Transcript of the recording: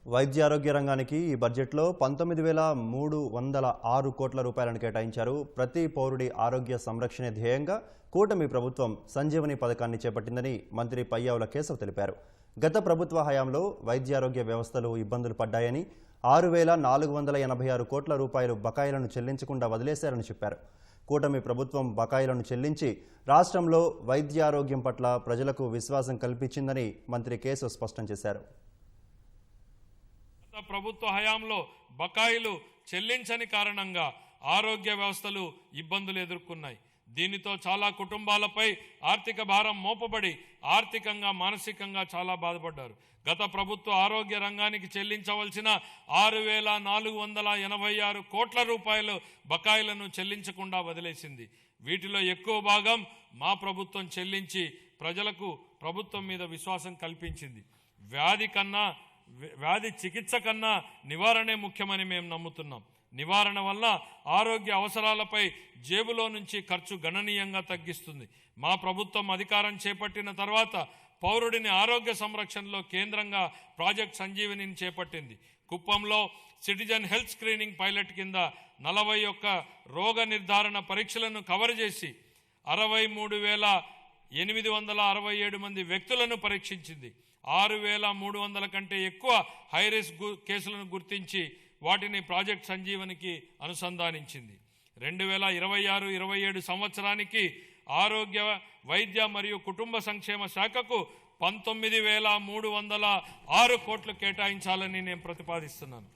వైద్య ఆరోగ్య రంగానికి ఈ బడ్జెట్లో 19,306 కోట్ల రూపాయలను కేటాయించారు. ప్రతి పౌరుడి ఆరోగ్య సంరక్షణ ధ్యేయంగా కూటమి ప్రభుత్వం సంజీవని పథకాన్ని చేపట్టిందని మంత్రి పయ్యావుల కేశవ్ తెలిపారు. గత ప్రభుత్వ హయాంలో వైద్యారోగ్య వ్యవస్థలు ఇబ్బందులు పడ్డాయని 6,486 కోట్ల రూపాయలు బకాయిలను చెల్లించకుండా వదిలేశారని చెప్పారు. కూటమి ప్రభుత్వం బకాయిలను చెల్లించి రాష్ట్రంలో వైద్యారోగ్యం పట్ల ప్రజలకు విశ్వాసం కల్పించిందని మంత్రి కేశవ్ స్పష్టం చేశారు. ప్రభుత్వ హయాంలో బకాయిలు చెల్లించని కారణంగా ఆరోగ్య వ్యవస్థలు ఇబ్బందులు ఎదుర్కొన్నాయి. దీనితో చాలా కుటుంబాలపై ఆర్థిక భారం మోపబడి ఆర్థికంగా మానసికంగా చాలా బాధపడ్డారు. గత ప్రభుత్వ ఆరోగ్య రంగానికి చెల్లించవలసిన 6,486 కోట్ల రూపాయలు బకాయిలను చెల్లించకుండా వదిలేసింది. వీటిలో ఎక్కువ భాగం మా ప్రభుత్వం చెల్లించి ప్రజలకు ప్రభుత్వం మీద విశ్వాసం కల్పించింది. వ్యాధి చికిత్స కన్నా నివారణే ముఖ్యమని మేము నమ్ముతున్నాం. నివారణ వల్ల ఆరోగ్య అవసరాలపై జేబులో నుంచి ఖర్చు గణనీయంగా తగ్గిస్తుంది. మా ప్రభుత్వం అధికారం చేపట్టిన తర్వాత పౌరుడిని ఆరోగ్య సంరక్షణలో కేంద్రంగా ప్రాజెక్ట్ సంజీవనిని చేపట్టింది. కుప్పంలో సిటిజన్ హెల్త్ స్క్రీనింగ్ పైలట్ కింద 41 రోగ నిర్ధారణ పరీక్షలను కవర్ చేసి 63,867 మంది వ్యక్తులను పరీక్షించింది. 6,300 కంటే ఎక్కువ హైరిస్క్ కేసులను గుర్తించి వాటిని ప్రాజెక్ట్ సంజీవనికి అనుసంధానించింది. 2026-27 సంవత్సరానికి ఆరోగ్య వైద్య మరియు కుటుంబ సంక్షేమ శాఖకు 19,306 కోట్లు కేటాయించాలని నేను ప్రతిపాదిస్తున్నాను.